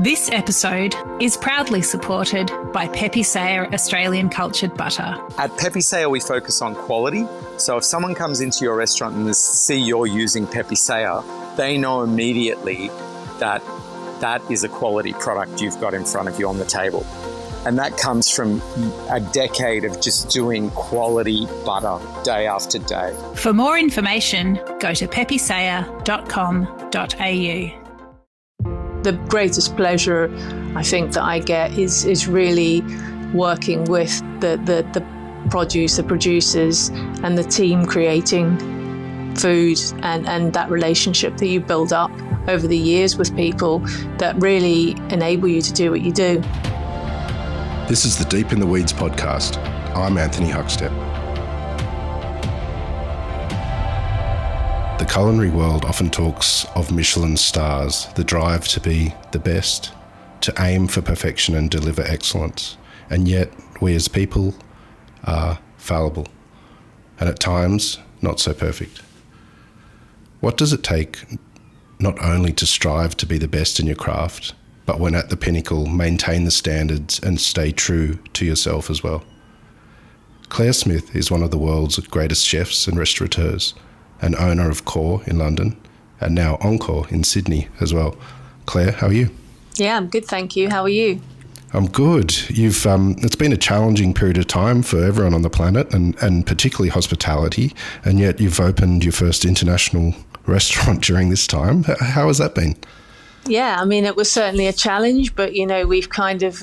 This episode is proudly supported by Pepe Sayer Australian Cultured Butter. At Pepe Sayer, we focus on quality. So if someone comes into your restaurant and they see you're using Pepe Sayer, they know immediately that that is a quality product you've got in front of you on the table. And that comes from a decade of just doing quality butter day after day. For more information, go to pepesayer.com.au. The greatest pleasure I think that I get is really working with the producers and the team creating food and that relationship that you build up over the years with people that really enable you to do what you do. This is the Deep in the Weeds podcast. I'm Anthony Huckstep. The culinary world often talks of Michelin stars, the drive to be the best, to aim for perfection and deliver excellence. And yet, we as people are fallible, and at times, not so perfect. What does it take not only to strive to be the best in your craft, but when at the pinnacle, maintain the standards and stay true to yourself as well? Clare Smyth is one of the world's greatest chefs and restaurateurs, an owner of Core in London, and now Oncore in Sydney as well. Clare, how are you? Yeah, I'm good, thank you. How are you? I'm good. It's been a challenging period of time for everyone on the planet, and particularly hospitality, and yet you've opened your first international restaurant during this time. How has that been? Yeah, I mean, it was certainly a challenge, but, we've kind of,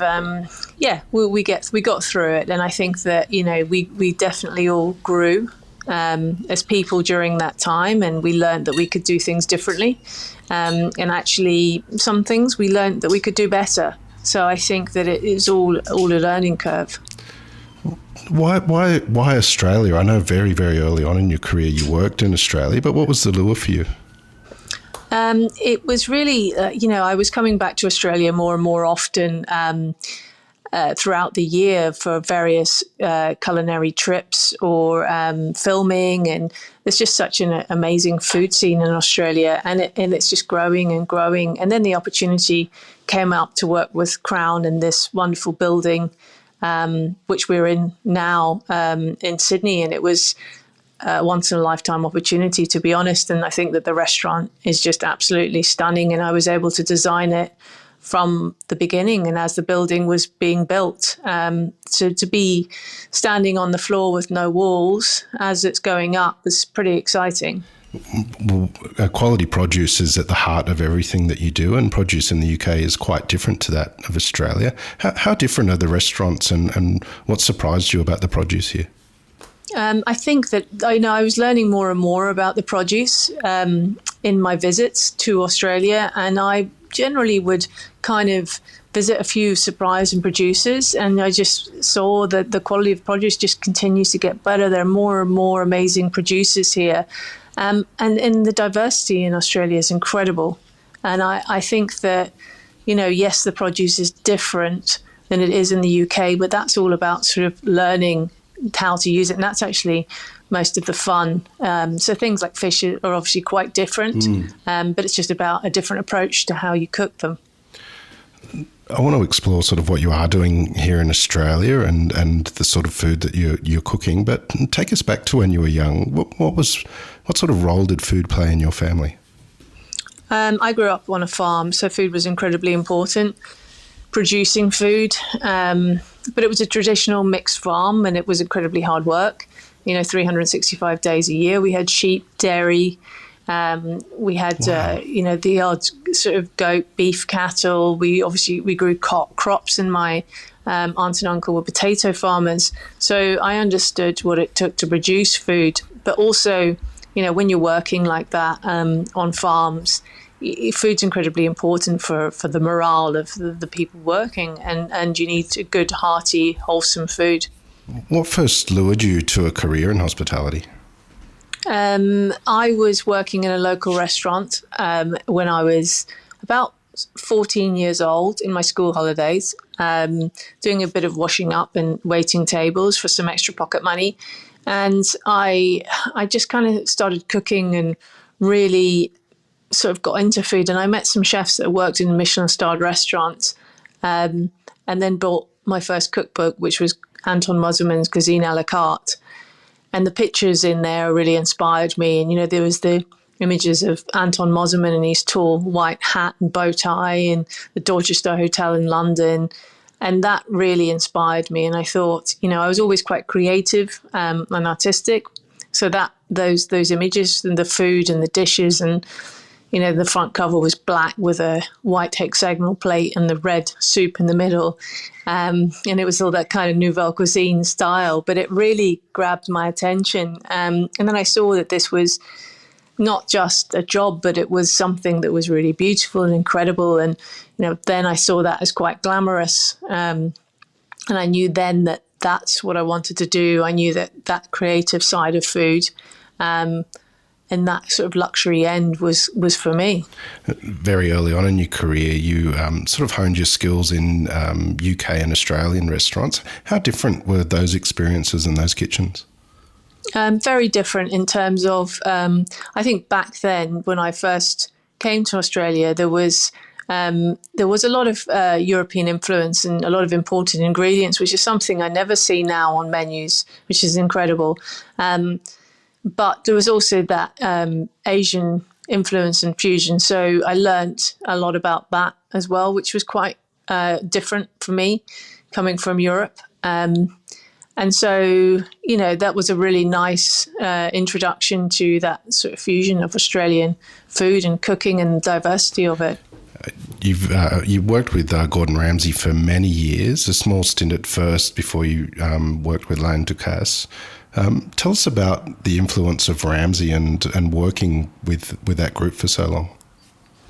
we got through it. And I think that, we definitely all grew as people during that time, and we learned that we could do things differently. And actually, some things we learned that we could do better. So I think that it is all a learning curve. Why Australia? I know very, very early on in your career you worked in Australia, but what was the lure for you? It was really, I was coming back to Australia more and more often throughout the year for various culinary trips or filming, and there's just such an amazing food scene in Australia, and it's just growing and growing. And then the opportunity came up to work with Crown in this wonderful building, which we're in now in Sydney, and it was a once-in-a-lifetime opportunity, to be honest. And I think that the restaurant is just absolutely stunning, and I was able to design it from the beginning and as the building was being built. So to be standing on the floor with no walls as it's going up was pretty exciting. Well, quality produce is at the heart of everything that you do, and produce in the UK is quite different to that of Australia. How different are the restaurants, and what surprised you about the produce here? I think that I was learning more and more about the produce in my visits to Australia, and I generally would kind of visit a few suppliers and producers, and I just saw that the quality of produce just continues to get better. There are more and more amazing producers here, and the diversity in Australia is incredible. And I think that, yes, the produce is different than it is in the UK, but that's all about sort of learning how to use it, and that's actually most of the fun. So things like fish are obviously quite different, but it's just about a different approach to how you cook them. I want to explore sort of what you are doing here in Australia and the sort of food that you're cooking, but take us back to when you were young. What sort of role did food play in your family? I grew up on a farm, so food was incredibly important. Producing food, but it was a traditional mixed farm, and it was incredibly hard work. 365 days a year. We had sheep, dairy. We had, the odd sort of goat, beef, cattle. We grew crops, and my aunt and uncle were potato farmers. So I understood what it took to produce food. But also, when you're working like that on farms, food's incredibly important for the morale of the people working, and you need a good, hearty, wholesome food. What first lured you to a career in hospitality? I was working in a local restaurant when I was about 14 years old in my school holidays, doing a bit of washing up and waiting tables for some extra pocket money. And I just kind of started cooking and really sort of got into food, and I met some chefs that worked in Michelin-starred restaurants, and then bought my first cookbook, which was Anton Mosselmann's Cuisine à la carte. And the pictures in there really inspired me. And, there was the images of Anton Mosselmann in his tall white hat and bow tie in the Dorchester Hotel in London. And that really inspired me. And I thought, I was always quite creative and artistic. So that those images and the food and the dishes and, the front cover was black with a white hexagonal plate and the red soup in the middle. And it was all that kind of nouvelle cuisine style, but it really grabbed my attention. And then I saw that this was not just a job, but it was something that was really beautiful and incredible. And, then I saw that as quite glamorous. And I knew then that that's what I wanted to do. I knew that creative side of food, and that sort of luxury end was for me. Very early on in your career, you sort of honed your skills in UK and Australian restaurants. How different were those experiences in those kitchens? Very different in terms of, I think back then when I first came to Australia, there was a lot of European influence and a lot of imported ingredients, which is something I never see now on menus, which is incredible. But there was also that Asian influence and fusion. So I learnt a lot about that as well, which was quite different for me coming from Europe. And so, that was a really nice introduction to that sort of fusion of Australian food and cooking and diversity of it. You worked with Gordon Ramsay for many years, a small stint at first before you worked with Alain Ducasse. Tell us about the influence of Ramsay and working with that group for so long.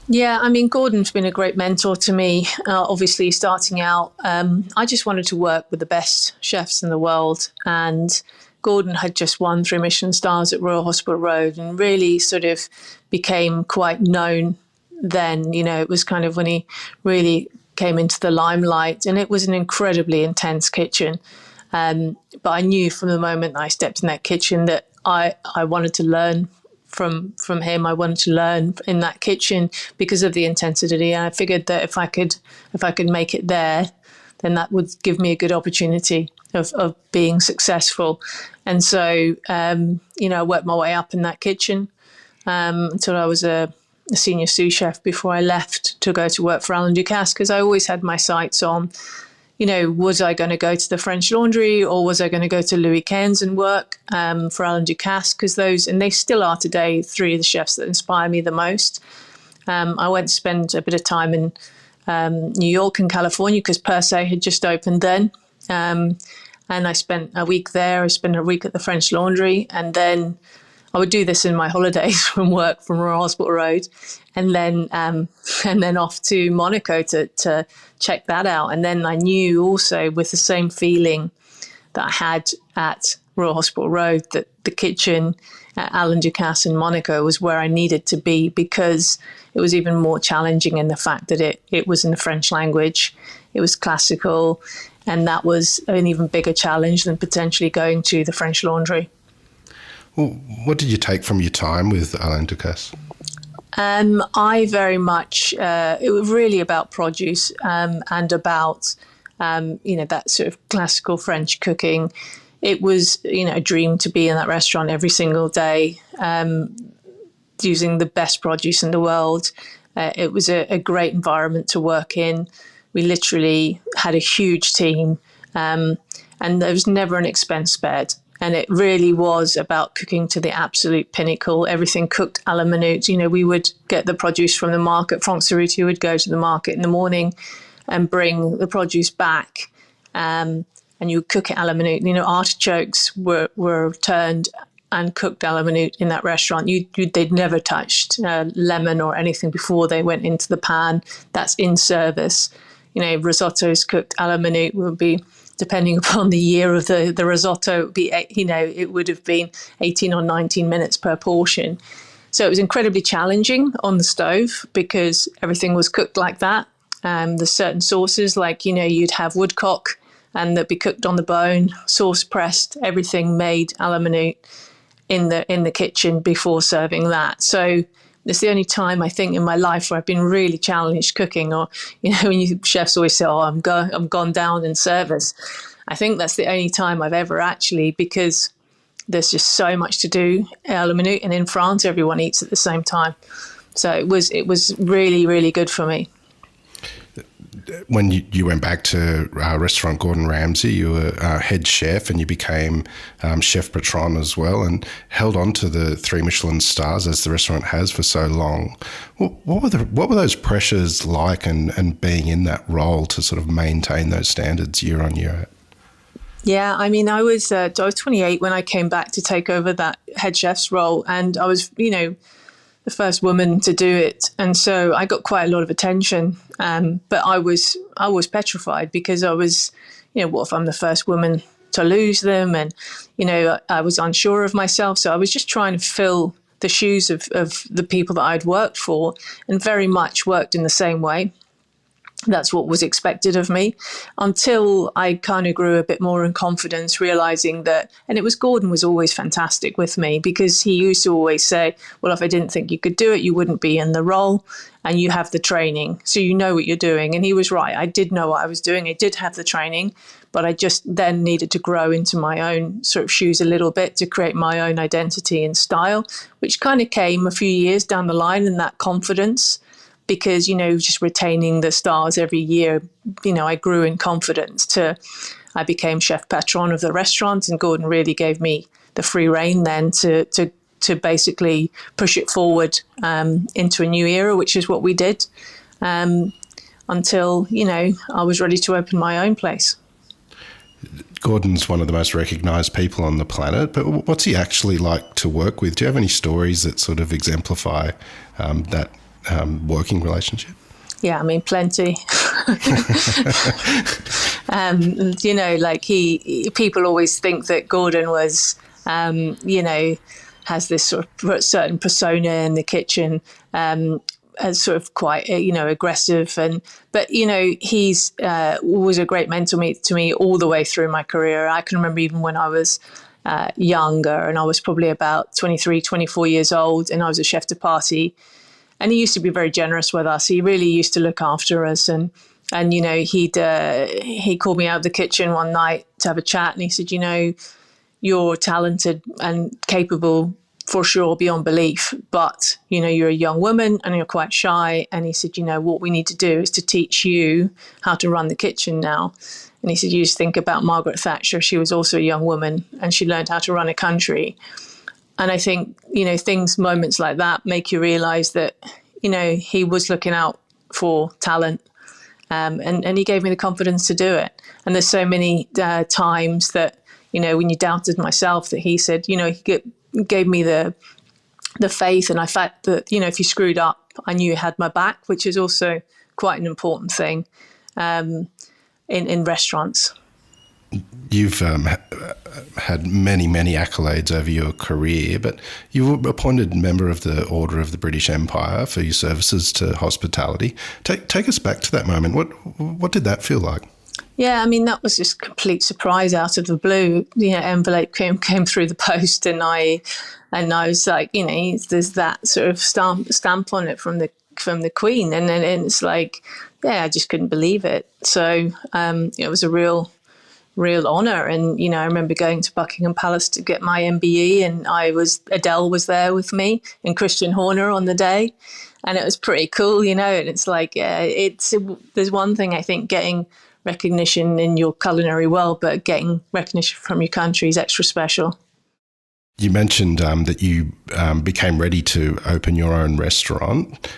Yeah, Gordon's been a great mentor to me. Obviously, starting out, I just wanted to work with the best chefs in the world. And Gordon had just won 3 Michelin stars at Royal Hospital Road and really sort of became quite known then. It was kind of when he really came into the limelight, and it was an incredibly intense kitchen. But I knew from the moment that I stepped in that kitchen that I wanted to learn from him. I wanted to learn in that kitchen because of the intensity. And I figured that if I could make it there, then that would give me a good opportunity of being successful. And so, I worked my way up in that kitchen until I was a senior sous chef before I left to go to work for Alain Ducasse, because I always had my sights on, was I going to go to the French Laundry or was I going to go to Louis Quinze and work for Alain Ducasse? Because those, and they still are today, 3 of the chefs that inspire me the most. I went to spend a bit of time in New York and California because Per Se had just opened then. And I spent a week there. I spent a week at the French Laundry. And then I would do this in my holidays from work from Royal Hospital Road, and then off to Monaco to check that out. And then I knew also, with the same feeling that I had at Royal Hospital Road, that the kitchen at Alain Ducasse in Monaco was where I needed to be, because it was even more challenging in the fact that it was in the French language, it was classical, and that was an even bigger challenge than potentially going to the French Laundry. Well, what did you take from your time with Alain Ducasse? I very much, it was really about produce and about, that sort of classical French cooking. It was, a dream to be in that restaurant every single day, using the best produce in the world. It was a great environment to work in. We literally had a huge team, and there was never an expense spared. And it really was about cooking to the absolute pinnacle, everything cooked à la minute. We would get the produce from the market. Franck Cerruti would go to the market in the morning and bring the produce back, and you cook it à la minute. Artichokes were turned and cooked à la minute in that restaurant. They'd never touched lemon or anything before they went into the pan. That's in service. Risottos cooked à la minute would be, depending upon the year of the risotto, it would have been 18 or 19 minutes per portion. So it was incredibly challenging on the stove because everything was cooked like that. There's certain sauces, like, you'd have woodcock and that'd be cooked on the bone, sauce pressed, everything made à la minute in the kitchen before serving that. So it's the only time I think in my life where I've been really challenged cooking, or, when you chefs always say, oh, I'm gone down in service. I think that's the only time I've ever actually, because there's just so much to do à la minute, and in France, everyone eats at the same time. So it was really, really good for me. When you went back to restaurant Gordon Ramsay, you were head chef, and you became chef patron as well, and held on to the 3 Michelin stars as the restaurant has for so long. What were those pressures like, and being in that role to sort of maintain those standards year on year? Yeah, I mean, I was 28 when I came back to take over that head chef's role, and I was, the first woman to do it, and so I got quite a lot of attention. But I was petrified, because I was, what if I'm the first woman to lose them? And I was unsure of myself, so I was just trying to fill the shoes of the people that I'd worked for, and very much worked in the same way. That's what was expected of me, until I kind of grew a bit more in confidence, realizing that, and Gordon was always fantastic with me, because he used to always say, well, if I didn't think you could do it, you wouldn't be in the role, and you have the training, so you know what you're doing. And he was right. I did know what I was doing. I did have the training, but I just then needed to grow into my own sort of shoes a little bit to create my own identity and style, which kind of came a few years down the line, in that confidence. Because, just retaining the stars every year, I grew in confidence I became chef patron of the restaurant, and Gordon really gave me the free rein then to basically push it forward into a new era, which is what we did, until, I was ready to open my own place. Gordon's one of the most recognised people on the planet, but what's he actually like to work with? Do you have any stories that sort of exemplify that working relationship? Yeah, I mean, plenty. People always think that Gordon was, has this sort of certain persona in the kitchen, as sort of quite, aggressive. But he's was a great mentor to me all the way through my career. I can remember even when I was younger, and I was probably about 23, 24 years old, and I was a chef de partie. And he used to be very generous with us. He really used to look after us. And he called me out of the kitchen one night to have a chat. And he said, you're talented and capable for sure, beyond belief. But, you're a young woman and you're quite shy. And he said, what we need to do is to teach you how to run the kitchen now. And he said, you just think about Margaret Thatcher. She was also a young woman, and she learned how to run a country. And I think, moments like that make you realize that, he was looking out for talent, and he gave me the confidence to do it. And there's so many times that, when you doubted myself, that he said, he gave me the faith and the fact that, if you screwed up, I knew you had my back, which is also quite an important thing in restaurants. You've had many, many accolades over your career, but you were appointed member of the Order of the British Empire for your services to hospitality. Take us back to that moment. What did that feel like? Yeah, I mean, that was just a complete surprise out of the blue. Envelope came through the post, and I was like, there's that sort of stamp on it from the Queen, and it's like, yeah, I just couldn't believe it. So it was a real honour. And, I remember going to Buckingham Palace to get my MBE, and Adele was there with me, and Christian Horner on the day. And it was pretty cool, and it's like, there's one thing, I think, getting recognition in your culinary world, but getting recognition from your country is extra special. You mentioned that you became ready to open your own restaurant.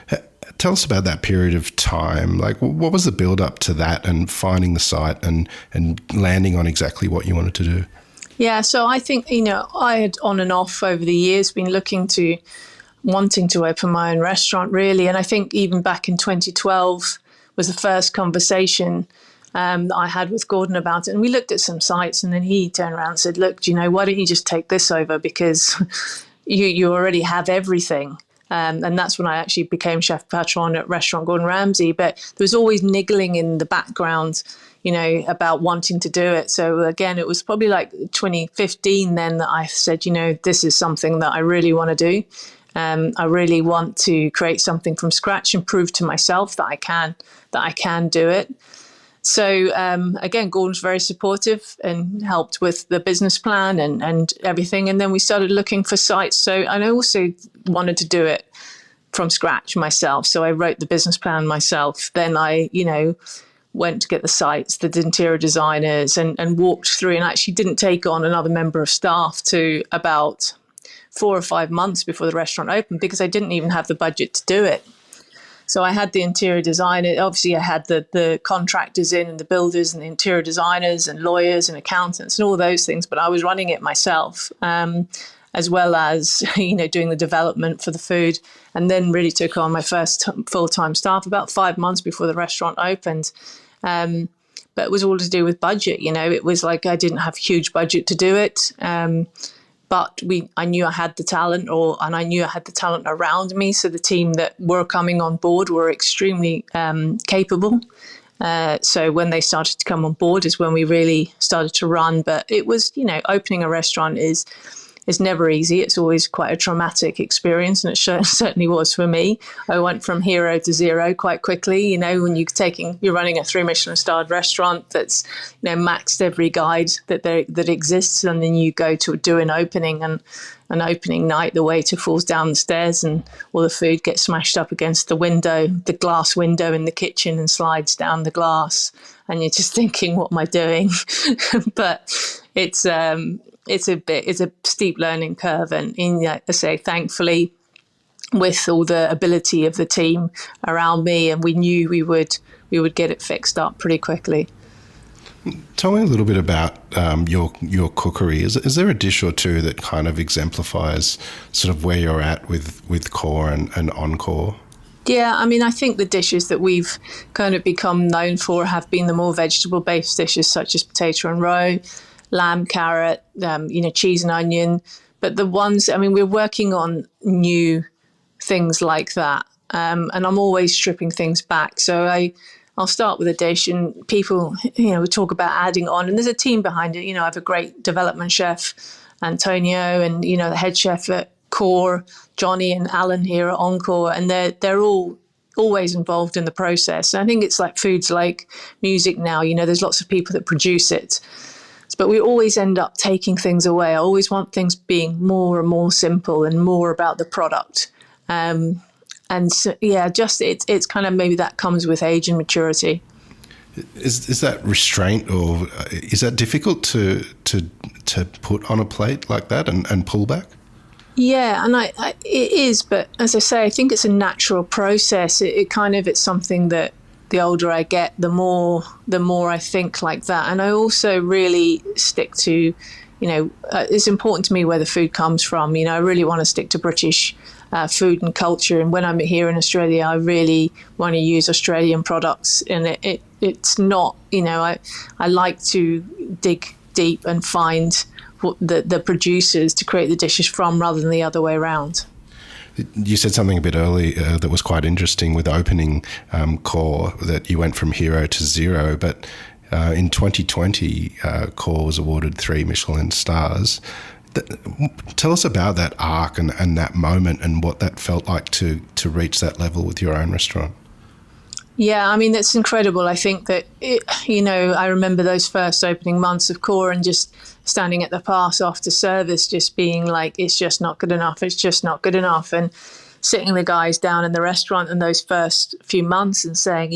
Tell us about that period of time. Like, what was the build up to that, and finding the site and landing on exactly what you wanted to do? Yeah, so I think, I had on and off over the years been wanting to open my own restaurant, really. And I think even back in 2012 was the first conversation I had with Gordon about it. And we looked at some sites, and then he turned around and said, look, why don't you just take this over, because you already have everything. And that's when I actually became chef patron at restaurant Gordon Ramsay. But there was always niggling in the background, about wanting to do it. So again, it was probably like 2015 then that I said, this is something that I really want to do. I really want to create something from scratch and prove to myself that I can do it. So again, Gordon's very supportive and helped with the business plan and everything. And then we started looking for sites. So and I also wanted to do it from scratch myself. So I wrote the business plan myself. Then I, went to get the sites, the interior designers, and walked through, and actually didn't take on another member of staff to about 4 or 5 months before the restaurant opened, because I didn't even have the budget to do it. So I had the interior designer. Obviously, I had the contractors in, and the builders and the interior designers and lawyers and accountants and all those things. But I was running it myself, as well as doing the development for the food. And then really took on my first full-time staff about 5 months before the restaurant opened. But it was all to do with budget. It was like I didn't have a huge budget to do it. But I knew I had the talent, and I knew I had the talent around me. So the team that were coming on board were extremely capable. So when they started to come on board is when we really started to run. But it was, opening a restaurant is never easy. It's always quite a traumatic experience, and it certainly was for me. I went from hero to zero quite quickly. When you're running a 3 Michelin starred restaurant that's maxed every guide that exists, and then you go to do an opening, and an opening night, the waiter falls down the stairs and all the food gets smashed up against the glass window in the kitchen, and slides down the glass, and you're just thinking, what am I doing? But it's a steep learning curve, and I say, thankfully, with all the ability of the team around me, and we knew we would get it fixed up pretty quickly. Tell me a little bit about your cookery. Is there a dish or two that kind of exemplifies sort of where you're at with Core and Oncore? Yeah, I think the dishes that we've kind of become known for have been the more vegetable-based dishes, such as potato and roe, lamb, carrot, cheese and onion. But the ones, we're working on new things like that. And I'm always stripping things back. So I'll start with a dish, and people, we talk about adding on. And there's a team behind it. I have a great development chef, Antonio, and, the head chef at Core, Johnny and Alan here at Oncore. And they're all always involved in the process. And I think it's like foods like music now. There's lots of people that produce it. But we always end up taking things away. I always want things being more and more simple and more about the product. And so, it's kind of, maybe that comes with age and maturity. Is that restraint, or is that difficult to put on a plate like that and pull back? Yeah, and it is. But as I say, I think it's a natural process. It's something that, the older I get, the more I think like that. And I also really stick to, it's important to me where the food comes from. I really want to stick to British food and culture. And when I'm here in Australia, I really want to use Australian products. And it's not, I like to dig deep and find what the producers to create the dishes from, rather than the other way around. You said something a bit earlier that was quite interesting with opening Core, that you went from hero to zero. But in 2020, Core was awarded 3 Michelin stars. Tell us about that arc and that moment, and what that felt like to reach that level with your own restaurant. Yeah, that's incredible. I think that, I remember those first opening months of Core, and just standing at the pass after service, just being like, it's just not good enough. It's just not good enough. And sitting the guys down in the restaurant in those first few months and saying,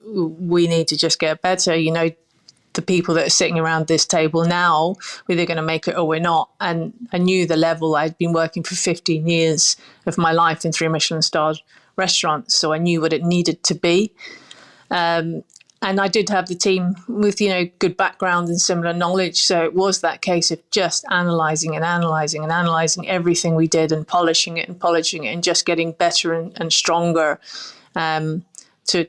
we need to just get better. The people that are sitting around this table now, we're either going to make it or we're not. And I knew the level. I'd been working for 15 years of my life in 3 Michelin starred restaurants, so I knew what it needed to be. And I did have the team with, good background and similar knowledge. So it was that case of just analysing everything we did, and polishing it and just getting better and stronger to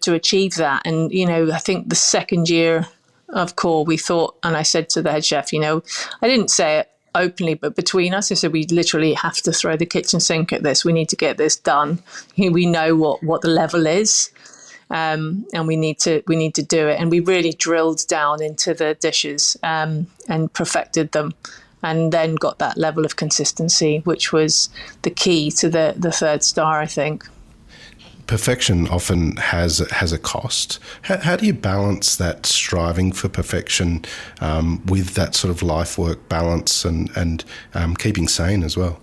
achieve that. And, I think the second year of Core, we thought, and I said to the head chef, I didn't say it openly, but between us, I said, we literally have to throw the kitchen sink at this. We need to get this done. We know what the level is. And we need to do it. And we really drilled down into the dishes and perfected them. and then got that level of consistency, which was the key to the third star, I think. Perfection often has a cost. How do you balance that striving for perfection with that sort of life-work balance and keeping sane as well?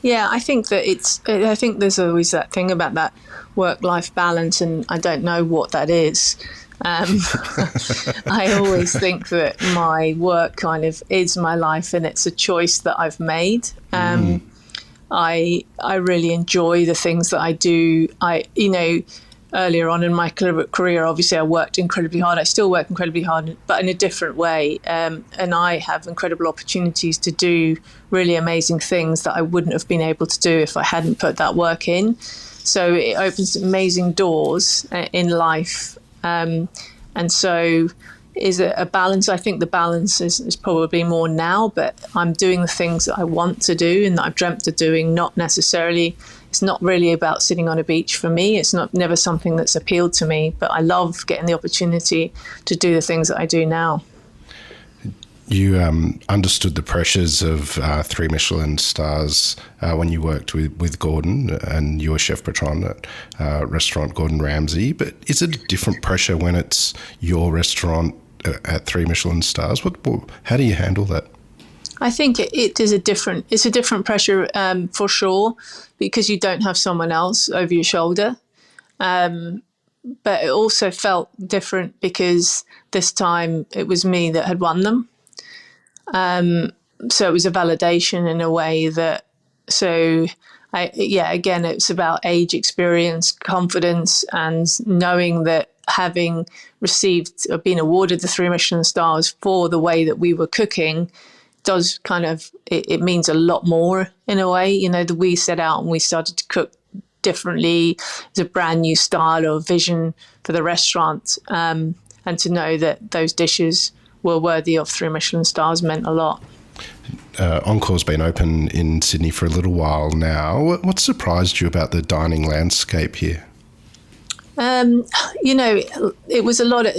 Yeah, I think that I think there's always that thing about that work-life balance, and I don't know what that is. I always think that my work kind of is my life, and it's a choice that I've made. I really enjoy the things that I do. Earlier on in my career, obviously I worked incredibly hard. I still work incredibly hard, but in a different way. And I have incredible opportunities to do really amazing things that I wouldn't have been able to do if I hadn't put that work in. So it opens amazing doors in life. And so is it a balance? I think the balance is probably more now, but I'm doing the things that I want to do and that I've dreamt of doing, not necessarily. It's not really about sitting on a beach for me. It's never something that's appealed to me, but I love getting the opportunity to do the things that I do now. You understood the pressures of 3 Michelin stars when you worked with Gordon and you were chef patron at restaurant Gordon Ramsay, but is it a different pressure when it's your restaurant at 3 Michelin stars? How do you handle that? I think it's a different pressure for sure, because you don't have someone else over your shoulder. But it also felt different because this time it was me that had won them. So it was a validation in a way that, again, it's about age, experience, confidence, and knowing that having received or been awarded the 3 Michelin stars for the way that we were cooking does kind of, it means a lot more in a way. That we set out and we started to cook differently. It's a brand new style or vision for the restaurant. And to know that those dishes were worthy of 3 Michelin stars meant a lot. Oncore's been open in Sydney for a little while now. What surprised you about the dining landscape here? It was a lot of,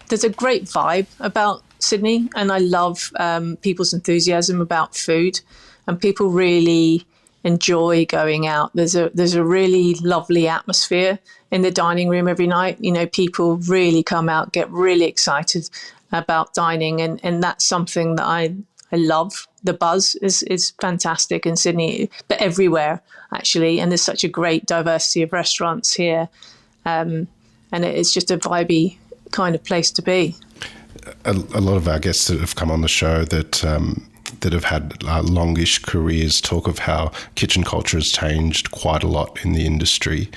there's a great vibe about Sydney, and I love people's enthusiasm about food, and people really enjoy going out. There's a really lovely atmosphere in the dining room every night. People really come out, get really excited about dining, and that's something that I love. The buzz is fantastic in Sydney, but everywhere actually, and there's such a great diversity of restaurants here, and it's just a vibey kind of place to be. A lot of our guests that have come on the show that have had longish careers talk of how kitchen culture has changed quite a lot in the industry.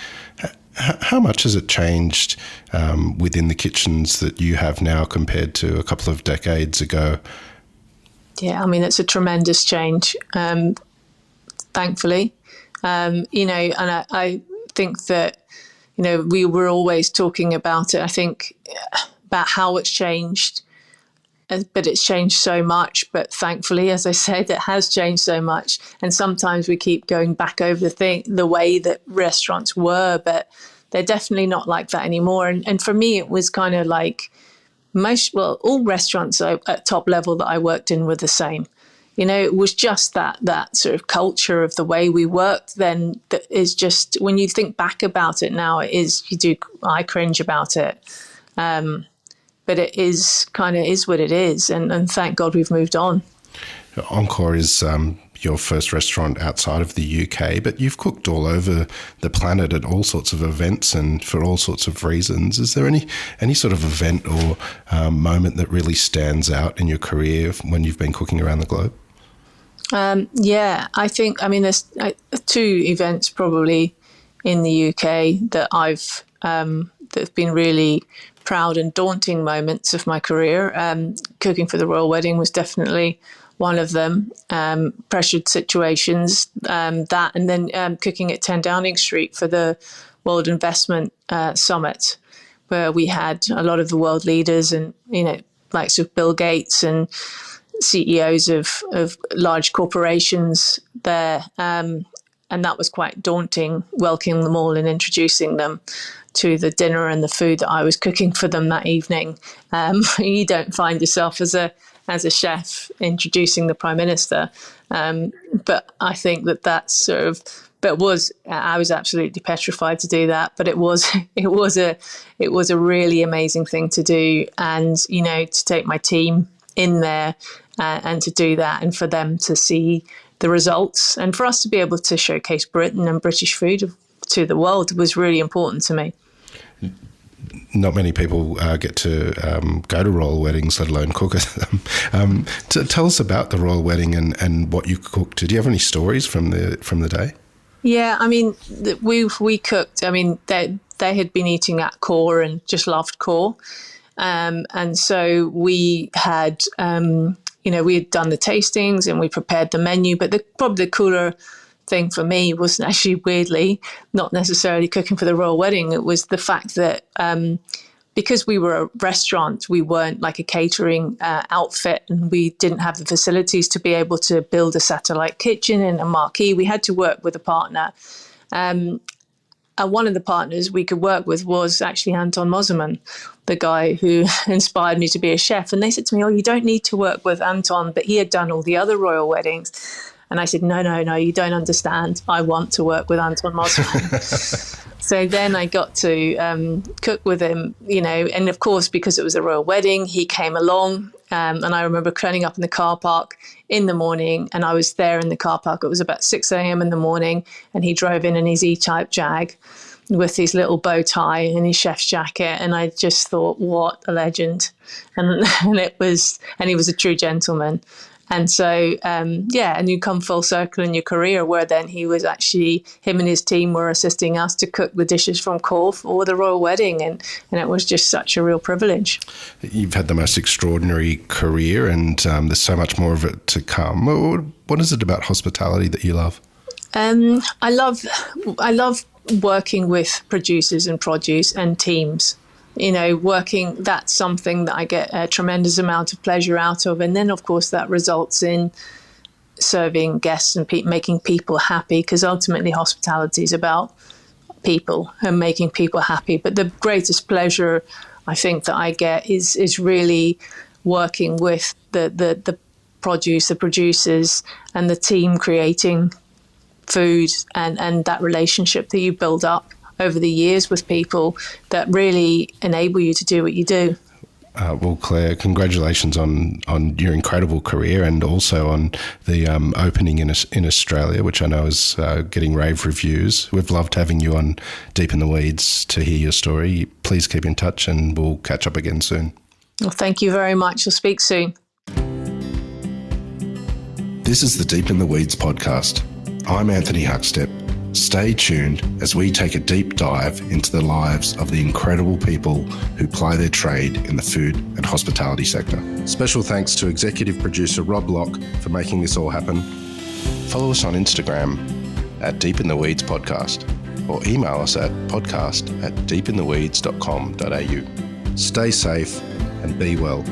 How much has it changed within the kitchens that you have now compared to a couple of decades ago? Yeah, I mean, it's a tremendous change, thankfully. And I think that, we were always talking about it, I think, about how it's changed, but it's changed so much. But thankfully, as I said, it has changed so much. And sometimes we keep going back over the way that restaurants were, but they're definitely not like that anymore. And for me, it was kind of like all restaurants at top level that I worked in were the same. It was just that sort of culture of the way we worked then that is just, when you think back about it now, I cringe about it. But it is what it is. And thank God we've moved on. Oncore is your first restaurant outside of the UK, but you've cooked all over the planet at all sorts of events and for all sorts of reasons. Is there any sort of event or moment that really stands out in your career when you've been cooking around the globe? I think, there's 2 events probably in the UK that that have been really proud and daunting moments of my career. Cooking for the Royal Wedding was definitely one of them. Pressured situations, that, and then cooking at 10 Downing Street for the World Investment Summit, where we had a lot of the world leaders and, likes of Bill Gates and CEOs of large corporations there. And that was quite daunting, welcoming them all and introducing them to the dinner and the food that I was cooking for them that evening. You don't find yourself as a as a chef introducing the Prime Minister. But I think that's sort of, I was absolutely petrified to do that, but it was a really amazing thing to do. And, to take my team in there and to do that, and for them to see the results, and for us to be able to showcase Britain and British food to the world was really important to me. Not many people get to go to royal weddings, let alone cook at them. Tell us about the royal wedding and what you cooked. Do you have any stories from the day? Yeah, I mean, we cooked. I mean, they had been eating at Core and just loved Core, and so we had, we had done the tastings and we prepared the menu. But probably the cooler thing for me was actually, weirdly, not necessarily cooking for the royal wedding. It was the fact that because we were a restaurant, we weren't like a catering outfit, and we didn't have the facilities to be able to build a satellite kitchen and a marquee. We had to work with a partner. And one of the partners we could work with was actually Anton Mosselman, the guy who inspired me to be a chef. And they said to me, "Oh, you don't need to work with Anton," but he had done all the other royal weddings. And I said, no, you don't understand. I want to work with Anton Mosselman. So then I got to cook with him, and of course, because it was a royal wedding, he came along. And I remember turning up in the car park in the morning, and I was there in the car park. It was about 6 a.m. in the morning, and he drove in his E-Type Jag with his little bow tie and his chef's jacket. And I just thought, what a legend. And he was a true gentleman. And so, and you come full circle in your career, where then him and his team were assisting us to cook the dishes from Core for the royal wedding. And it was just such a real privilege. You've had the most extraordinary career, and there's so much more of it to come. What is it about hospitality that you love? I love working with producers and produce and teams. That's something that I get a tremendous amount of pleasure out of. And then, of course, that results in serving guests and making people happy, because ultimately hospitality is about people and making people happy. But the greatest pleasure I think that I get is really working with the producers and the team, creating food and that relationship that you build up over the years with people that really enable you to do what you do. Well, Clare, congratulations on your incredible career, and also on the opening in Australia, which I know is getting rave reviews. We've loved having you on Deep in the Weeds to hear your story. Please keep in touch, and we'll catch up again soon. Well, thank you very much. We'll speak soon. This is the Deep in the Weeds podcast. I'm Anthony Huckstep. Stay tuned as we take a deep dive into the lives of the incredible people who ply their trade in the food and hospitality sector. Special thanks to executive producer Rob Locke for making this all happen. Follow us on Instagram at Deep in the Weeds Podcast, or email us at podcast@deepintheweeds.com.au. Stay safe and be well.